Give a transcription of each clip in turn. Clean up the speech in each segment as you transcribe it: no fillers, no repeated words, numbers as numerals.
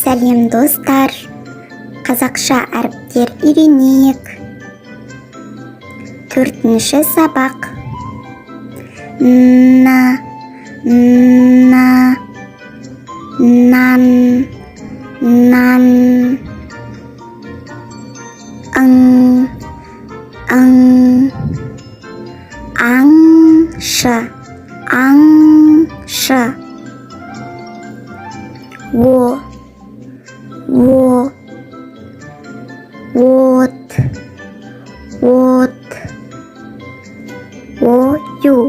сәлем достар, қазақша әріптер үйренейік. 4-ші сабақ. На, нан, аңшы, от, ою,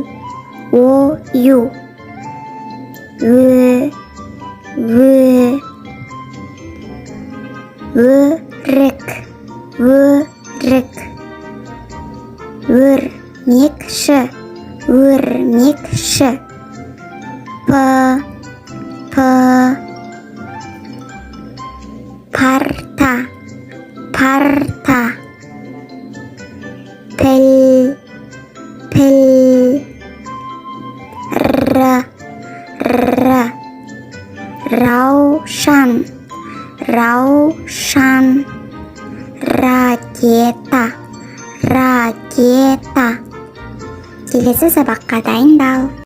өрік, өрмекші, парта, піл, раушан, ракета. Келесі сабаққа дайындал.